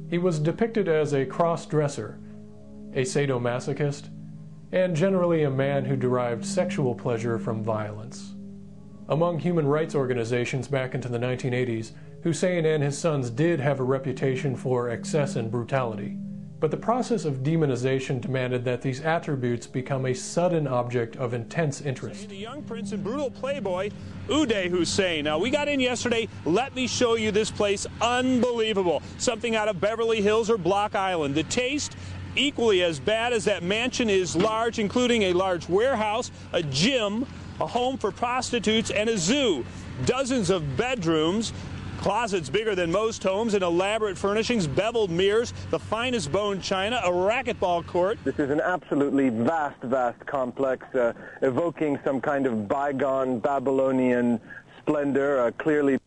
He was depicted as a cross-dresser, a sadomasochist, and generally a man who derived sexual pleasure from violence. Among human rights organizations back into the 1980s, Hussein and his sons did have a reputation for excess and brutality, but the process of demonization demanded that these attributes become a sudden object of intense interest. The young prince and brutal playboy, Uday Hussein. Now, we got in yesterday. Let me show you this place. Unbelievable. Something out of Beverly Hills or Block Island. The taste, equally as bad as that mansion is large, including a large warehouse, a gym, a home for prostitutes, and a zoo. Dozens of bedrooms, closets bigger than most homes, and elaborate furnishings, beveled mirrors, the finest bone china, a racquetball court. This is an absolutely vast, vast complex, evoking some kind of bygone Babylonian splendor, clearly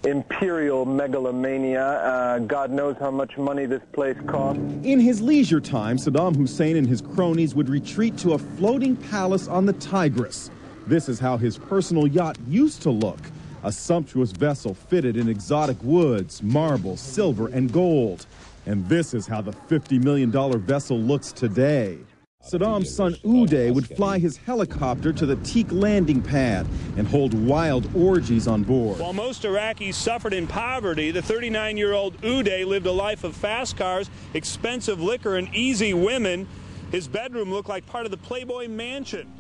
imperial megalomania. God knows how much money this place cost. In his leisure time, Saddam Hussein and his cronies would retreat to a floating palace on the Tigris. This is how his personal yacht used to look. A sumptuous vessel fitted in exotic woods, marble, silver, and gold. And this is how the $50 million vessel looks today. Saddam's son Uday would fly his helicopter to the teak landing pad and hold wild orgies on board. While most Iraqis suffered in poverty, the 39-year-old Uday lived a life of fast cars, expensive liquor, and easy women. His bedroom looked like part of the Playboy Mansion.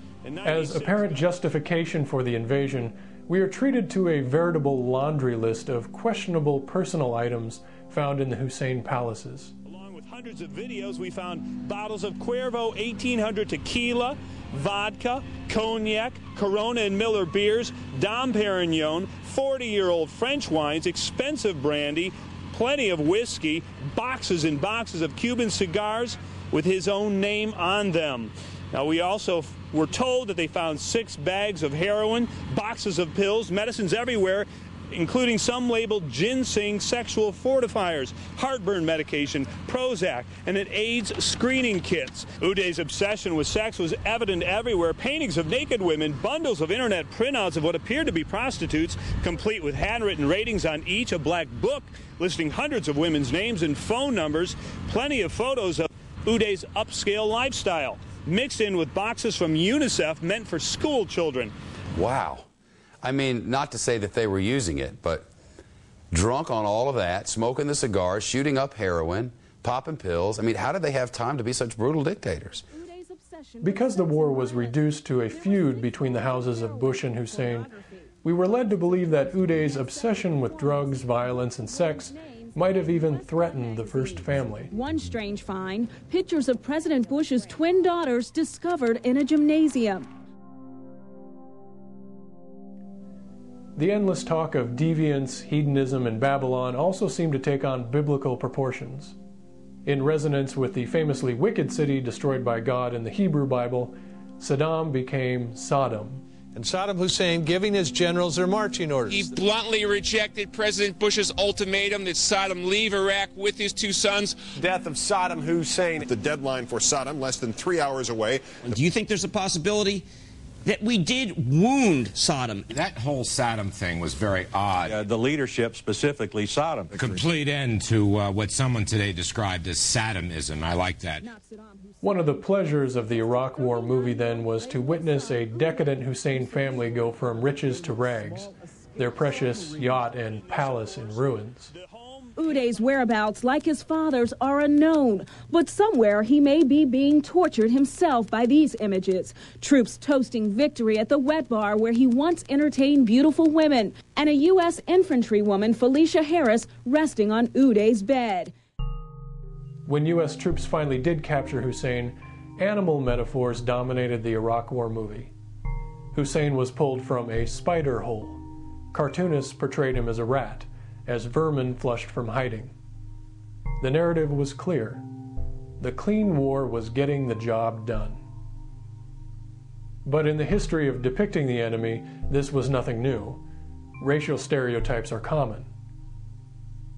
As apparent justification for the invasion, we are treated to a veritable laundry list of questionable personal items found in the Hussein palaces. Along with hundreds of videos, we found bottles of Cuervo 1800 tequila, vodka, cognac, Corona and Miller beers, Dom Perignon, 40-year-old French wines, expensive brandy, plenty of whiskey, boxes and boxes of Cuban cigars with his own name on them. Now, we also were told that they found 6 bags of heroin, boxes of pills, medicines everywhere, including some labeled ginseng sexual fortifiers, heartburn medication, Prozac, and an AIDS screening kits. Uday's obsession with sex was evident everywhere. Paintings of naked women, bundles of internet printouts of what appeared to be prostitutes, complete with handwritten ratings on each, a black book listing hundreds of women's names and phone numbers, plenty of photos of Uday's upscale lifestyle, mixed in with boxes from UNICEF meant for school children. Wow. I mean, not to say that they were using it, but drunk on all of that, smoking the cigars, shooting up heroin, popping pills. I mean, how did they have time to be such brutal dictators? Because the war was reduced to a feud between the houses of Bush and Hussein, we were led to believe that Uday's obsession with drugs, violence, and sex might have even threatened the first family. One strange find, pictures of President Bush's twin daughters discovered in a gymnasium. The endless talk of deviance, hedonism, and Babylon also seemed to take on biblical proportions. In resonance with the famously wicked city destroyed by God in the Hebrew Bible, Saddam became Sodom. And Saddam Hussein giving his generals their marching orders. He bluntly rejected President Bush's ultimatum that Saddam leave Iraq with his 2 sons. Death of Saddam Hussein. The deadline for Saddam less than 3 hours away. Do you think there's a possibility that we did wound Saddam? That whole Saddam thing was very odd. The leadership, specifically Saddam. Complete end to what someone today described as Sadamism. I like that. One of the pleasures of the Iraq War movie then was to witness a decadent Hussein family go from riches to rags, their precious yacht and palace in ruins. Uday's whereabouts, like his father's, are unknown, but somewhere he may be being tortured himself by these images. Troops toasting victory at the wet bar where he once entertained beautiful women, and a U.S. infantrywoman, Felicia Harris, resting on Uday's bed. When U.S. troops finally did capture Hussein, animal metaphors dominated the Iraq War movie. Hussein was pulled from a spider hole. Cartoonists portrayed him as a rat, as vermin flushed from hiding. The narrative was clear. The clean war was getting the job done. But in the history of depicting the enemy, this was nothing new. Racial stereotypes are common.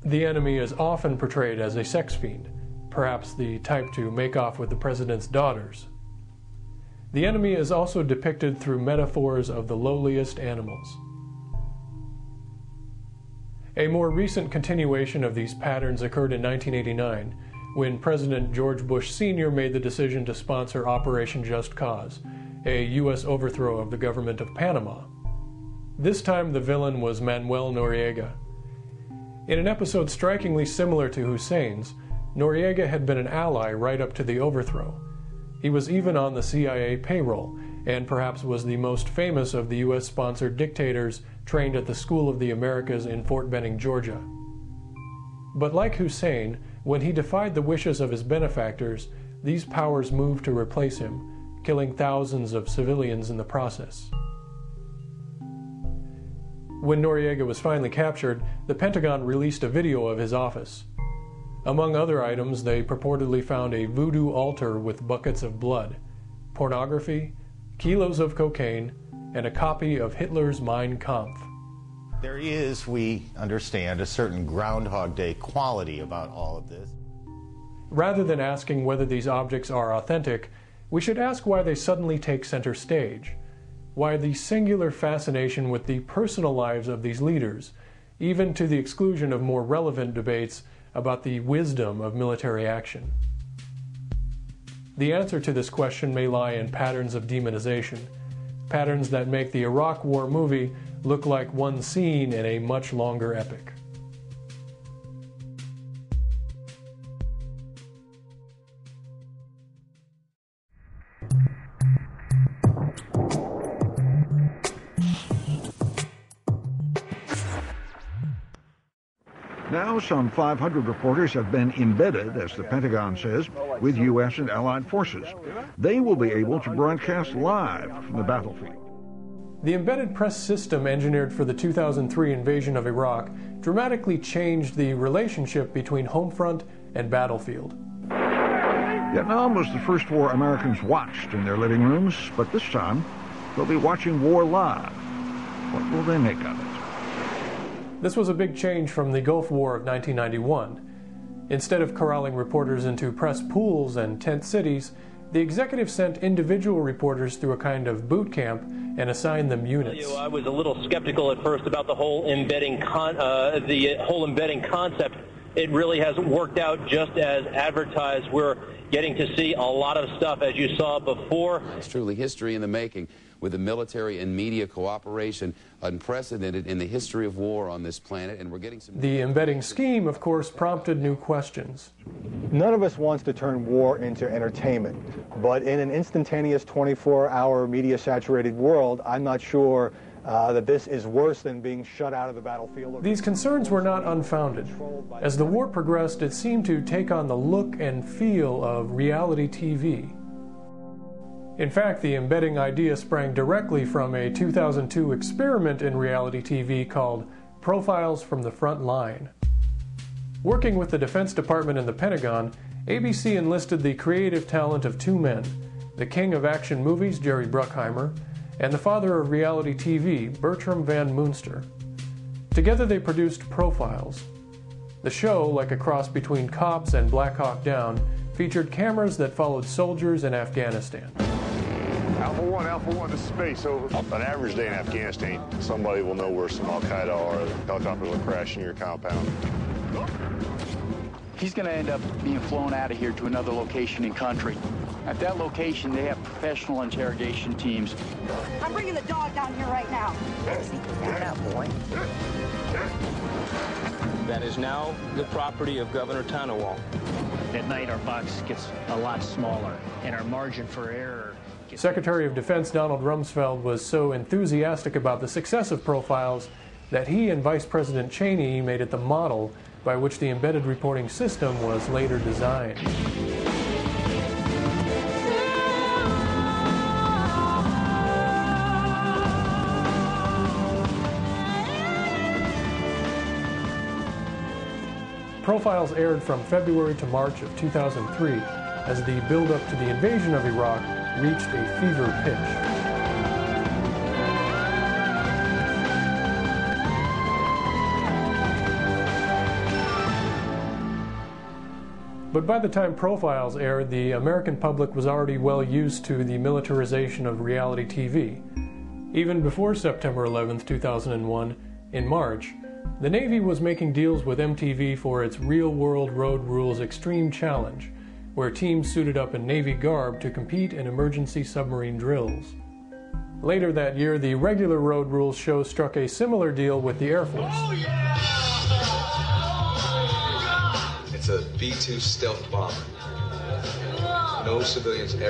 The enemy is often portrayed as a sex fiend, perhaps the type to make off with the president's daughters. The enemy is also depicted through metaphors of the lowliest animals. A more recent continuation of these patterns occurred in 1989, when President George Bush Sr. made the decision to sponsor Operation Just Cause, a U.S. overthrow of the government of Panama. This time the villain was Manuel Noriega. In an episode strikingly similar to Hussein's, Noriega had been an ally right up to the overthrow. He was even on the CIA payroll, and perhaps was the most famous of the U.S.-sponsored dictators trained at the School of the Americas in Fort Benning, Georgia. But like Hussein, when he defied the wishes of his benefactors, these powers moved to replace him, killing thousands of civilians in the process. When Noriega was finally captured, the Pentagon released a video of his office. Among other items, they purportedly found a voodoo altar with buckets of blood, pornography, kilos of cocaine, and a copy of Hitler's Mein Kampf. There is, we understand, a certain Groundhog Day quality about all of this. Rather than asking whether these objects are authentic, we should ask why they suddenly take center stage. Why the singular fascination with the personal lives of these leaders, even to the exclusion of more relevant debates about the wisdom of military action. The answer to this question may lie in patterns of demonization, patterns that make the Iraq War movie look like one scene in a much longer epic. Now, some 500 reporters have been embedded, as the Pentagon says, with U.S. and allied forces. They will be able to broadcast live from the battlefield. The embedded press system engineered for the 2003 invasion of Iraq dramatically changed the relationship between home front and battlefield. Vietnam was the first war Americans watched in their living rooms, but this time they'll be watching war live. What will they make of it? This was a big change from the Gulf War of 1991. Instead of corralling reporters into press pools and tent cities, the executive sent individual reporters through a kind of boot camp and assigned them units. I was a little skeptical at first about the whole embedding concept. It really hasn't worked out just as advertised. We're getting to see a lot of stuff, as you saw before. It's truly history in the making, with the military and media cooperation unprecedented in the history of war on this planet, and we're getting some... The embedding scheme, of course, prompted new questions. None of us wants to turn war into entertainment, but in an instantaneous 24-hour media-saturated world, I'm not sure that this is worse than being shut out of the battlefield. These concerns were not unfounded. As the war progressed, it seemed to take on the look and feel of reality TV. In fact, the embedding idea sprang directly from a 2002 experiment in reality TV called Profiles from the Front Line. Working with the Defense Department and the Pentagon, ABC enlisted the creative talent of two men, the king of action movies, Jerry Bruckheimer, and the father of reality TV, Bertram Van Moonster. Together they produced Profiles. The show, like a cross between Cops and Black Hawk Down, featured cameras that followed soldiers in Afghanistan. Alpha 1 to space, over. An average day in Afghanistan, somebody will know where some Al-Qaeda are. The helicopter will crash in your compound. He's going to end up being flown out of here to another location in country. At that location, they have professional interrogation teams. I'm bringing the dog down here right now. Get out, boy. That is now the property of Governor Tanawal. At night, our box gets a lot smaller, and our margin for error... Secretary of Defense Donald Rumsfeld was so enthusiastic about the success of Profiles that he and Vice President Cheney made it the model by which the embedded reporting system was later designed. Profiles aired from February to March of 2003 as the build-up to the invasion of Iraq reached a fever pitch. But by the time Profiles aired, the American public was already well used to the militarization of reality TV. Even before September 11, 2001, in March, The Navy was making deals with MTV for its Real World Road Rules Extreme Challenge, where teams suited up in Navy garb to compete in emergency submarine drills. Later that year, the regular Road Rules show struck a similar deal with the Air Force. It's a B-2 stealth bomber. No civilians ever